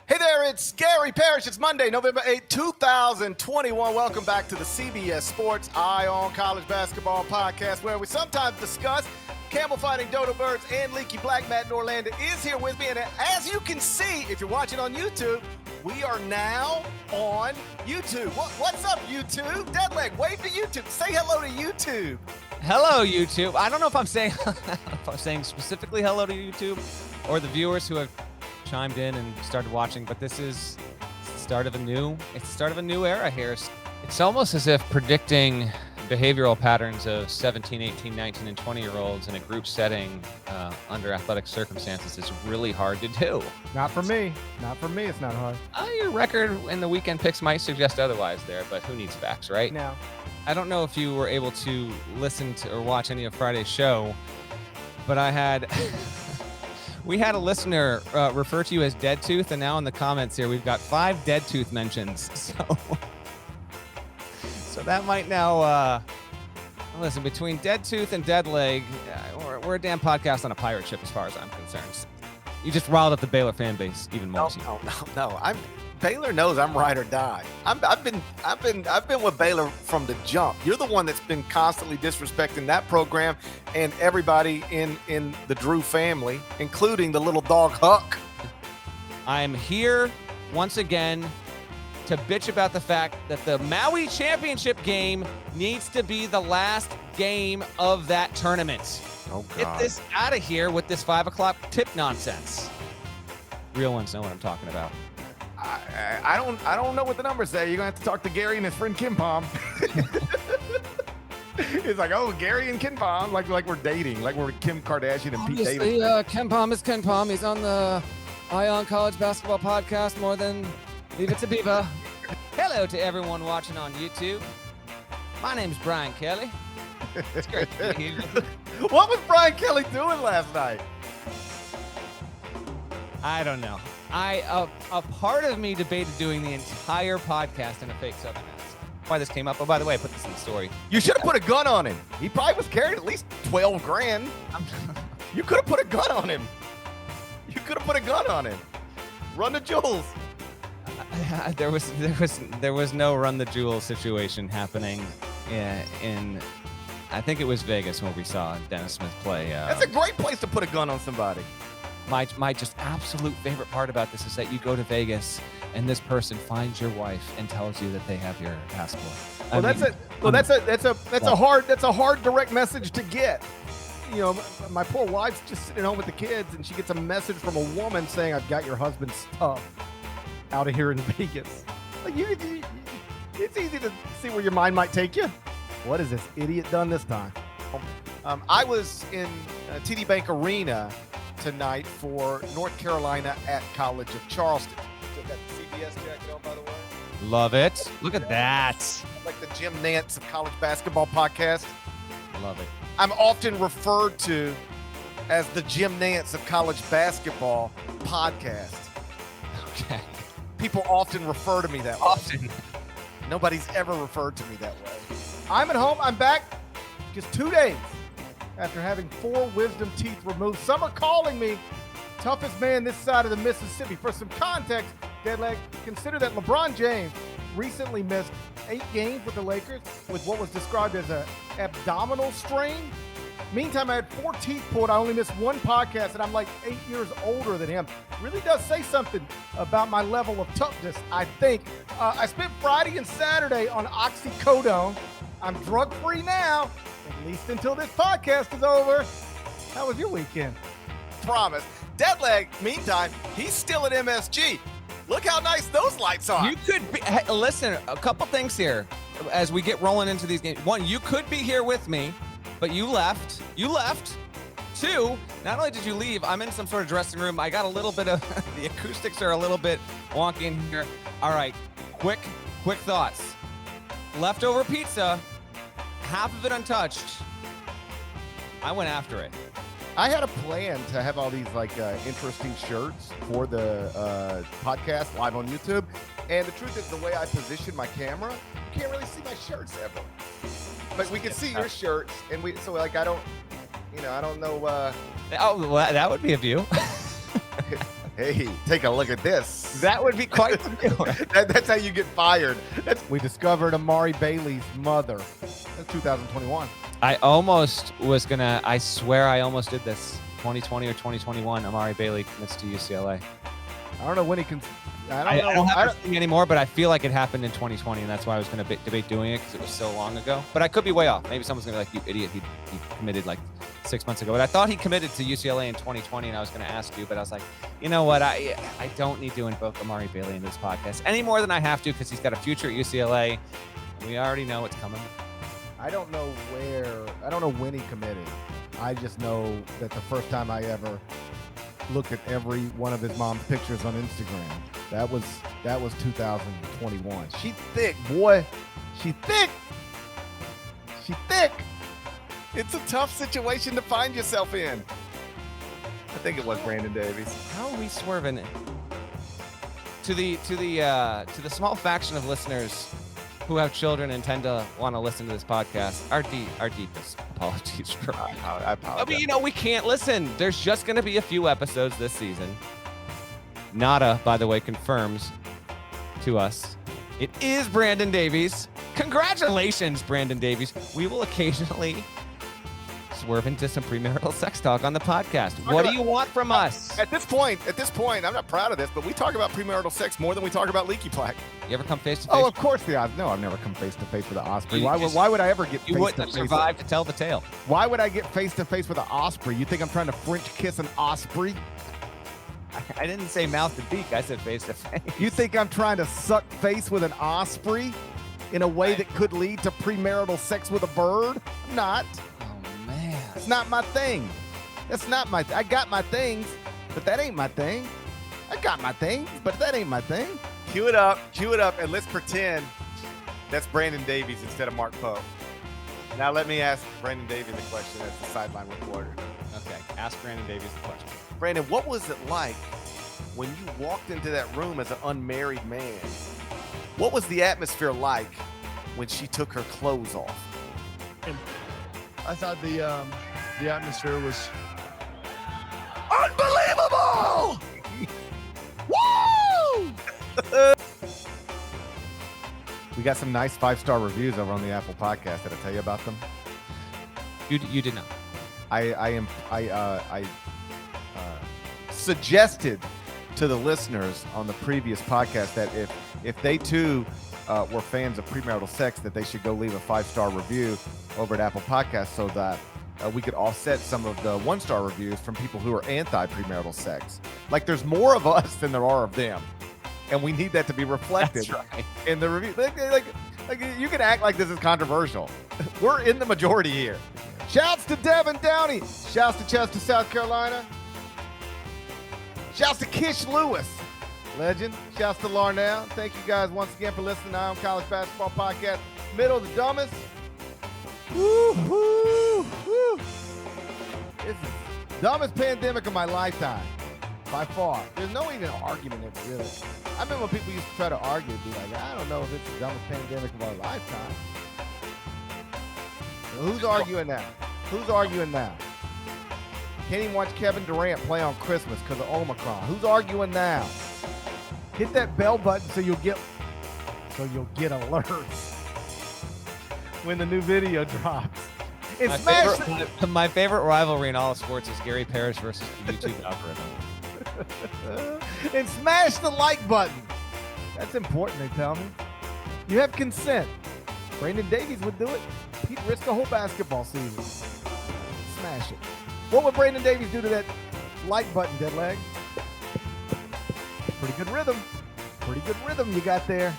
Hey there, it's Gary Parrish. It's Monday, November 8, 2021. Welcome back to the CBS Sports Eye on College Basketball podcast, where we sometimes discuss camel fighting dodo birds and leaky black. Matt Norlander is here with me. And as you can see, if you're watching on YouTube, we are now on YouTube. What's up, YouTube? Deadleg, wave to YouTube. Say hello to YouTube. Hello, YouTube. I don't know if I'm saying specifically hello to YouTube or the viewers who have chimed in and started watching, but this is the start of a new era here. It's almost as if predicting behavioral patterns of 17, 18, 19, and 20-year-olds in a group setting under athletic circumstances is really hard to do. Not for me. It's not hard. Your record in the weekend picks might suggest otherwise there, but who needs facts, right? No. I don't know if you were able to listen to or watch any of Friday's show, but we had a listener refer to you as Dead Tooth, and now in the comments here, we've got 5 Dead Tooth mentions. So that might now, listen, between Dead Tooth and Dead Leg, we're a damn podcast on a pirate ship as far as I'm concerned. You just riled up the Baylor fan base even more. No. Baylor knows I'm ride or die. I've been with Baylor from the jump. You're the one that's been constantly disrespecting that program and everybody in the Drew family, including the little dog Huck. I'm here once again to bitch about the fact that the Maui championship game needs to be the last game of that tournament. Oh, God. Get this out of here with this 5 o'clock tip nonsense. Real ones know what I'm talking about. I don't know what the numbers say. You're gonna have to talk to Gary and his friend Kim Pom. It's like, oh, Gary and Kim Pom, like we're dating, like we're Kim Kardashian and Pete Davidson. Ken Pom is Ken Pom. He's on the Eye on College Basketball podcast more than Leave It to Beaver. Hello to everyone watching on YouTube. My name's Brian Kelly. It's great to be here. What was Brian Kelly doing last night? I don't know. A part of me debated doing the entire podcast in a fake Southern accent. Why this came up? Oh, by the way, I put this in the story. You should have put a gun on him. He probably was carrying at least 12 grand. You could have put a gun on him. Run the jewels. There was no run the jewel situation happening in I think it was Vegas when we saw Dennis Smith play. That's a great place to put a gun on somebody. My just absolute favorite part about this is that you go to Vegas and this person finds your wife and tells you that they have your passport. That's a hard direct message to get. You know, my poor wife's just sitting home with the kids, and she gets a message from a woman saying, "I've got your husband's stuff out of here in Vegas." Like it's easy to see where your mind might take you. What has this idiot done this time? I was in TD Bank Arena tonight for North Carolina at College of Charleston. Still got the CBS jacket on, by the way. Love it. Look at that. Like the Jim Nantz of college basketball podcast. Love it. I'm often referred to as the Jim Nantz of college basketball podcast. Okay. People often refer to me that way. Often. Nobody's ever referred to me that way. I'm at home. I'm back just 2 days after having 4 wisdom teeth removed. Some are calling me toughest man this side of the Mississippi. For some context, Deadleg, consider that LeBron James recently missed 8 games with the Lakers with what was described as an abdominal strain. Meantime, I had 4 teeth pulled. I only missed 1 podcast, and I'm like 8 years older than him. Really does say something about my level of toughness, I think. I spent Friday and Saturday on oxycodone. I'm drug-free now, at least until this podcast is over. How was your weekend? Promise. Deadleg, meantime, he's still at MSG. Look how nice those lights are. You could be, listen, a couple things here as we get rolling into these games. 1, you could be here with me, but you left. 2, not only did you leave, I'm in some sort of dressing room. I got a little bit of, the acoustics are a little bit wonky in here. All right, quick thoughts. Leftover pizza, half of it untouched. I went after it. I had a plan to have all these interesting shirts for the podcast live on YouTube. And the truth is, the way I position my camera, you can't really see my shirts ever. But we can see your shirts, and I don't know. Oh, well, that would be a view. Hey, take a look at this. That would be quite the deal. That's how you get fired. We discovered Amari Bailey's mother. That's 2021. I swear I almost did this. 2020 or 2021, Amari Bailey commits to UCLA. I don't know when he can. I don't have this thing anymore, but I feel like it happened in 2020, and that's why I was going to debate doing it because it was so long ago. But I could be way off. Maybe someone's going to be like, you idiot, he committed like 6 months ago. But I thought he committed to UCLA in 2020, and I was going to ask you, but I was like, you know what? I don't need to invoke Amari Bailey in this podcast any more than I have to because he's got a future at UCLA. We already know what's coming. I don't know when he committed. I just know that the first time I ever looked at every one of his mom's pictures on Instagram, that was 2021. She thick, boy. She thick. She thick. It's a tough situation to find yourself in. I think it was Brandon Davies. How are we swerving it? To the small faction of listeners who have children and tend to want to listen to this podcast, our deepest apologies for. I apologize. I mean, we can't listen. There's just going to be a few episodes this season. Nada, by the way, confirms to us it is Brandon Davies. Congratulations, Brandon Davies. We will occasionally swerve into some premarital sex talk on the podcast. What do you want from us? At this point, I'm not proud of this, but we talk about premarital sex more than we talk about leaky plaque. You ever come face to face? Oh, of course no, I've never come face to face with an Osprey. Why would I ever get face to face? You wouldn't have survived to tell the tale. Why would I get face to face with an Osprey? You think I'm trying to French kiss an Osprey? I didn't say mouth to beak. I said face to face. You think I'm trying to suck face with an Osprey in a way that could lead to premarital sex with a bird? I'm not. Oh, man. It's not my thing. That's not my I got my things, but that ain't my thing. I got my things, but that ain't my thing. Cue it up, and let's pretend that's Brandon Davies instead of Mark Poe. Now let me ask Brandon Davies the question as the sideline reporter. Okay, ask Brandon Davies the question. Brandon, what was it like when you walked into that room as an unmarried man? What was the atmosphere like when she took her clothes off? I thought the atmosphere was unbelievable! Woo! We got some nice 5-star reviews over on the Apple Podcast. Did I tell you about them? You did not. I suggested to the listeners on the previous podcast that if they too were fans of premarital sex, that they should go leave a 5-star review over at Apple Podcasts so that we could offset some of the 1-star reviews from people who are anti-premarital sex. Like, there's more of us than there are of them, and we need that to be reflected in the review. Like you can act like this is controversial. We're in the majority here. Shouts to Devin Downey. Shouts to Chester, South Carolina. Shouts to Kish Lewis, legend. Shouts to Larnell. Thank you guys once again for listening to Ion College Basketball Podcast. Middle of the dumbest. Woo, woo, woo. This is the dumbest pandemic of my lifetime, by far. There's no even argument in it, really. I remember when people used to try to argue, be like, I don't know if it's the dumbest pandemic of our lifetime. So who's arguing now? Who's arguing now? Can't even watch Kevin Durant play on Christmas because of Omicron. Who's arguing now? Hit that bell button so you'll get alerts when the new video drops. And my favorite rivalry in all of sports is Gary Parrish versus the YouTube algorithm. And smash the like button. That's important, they tell me. You have consent. Brandon Davies would do it. He'd risk a whole basketball season. Smash it. What would Brandon Davies do to that like button, Deadleg? Pretty good rhythm. Pretty good rhythm you got there.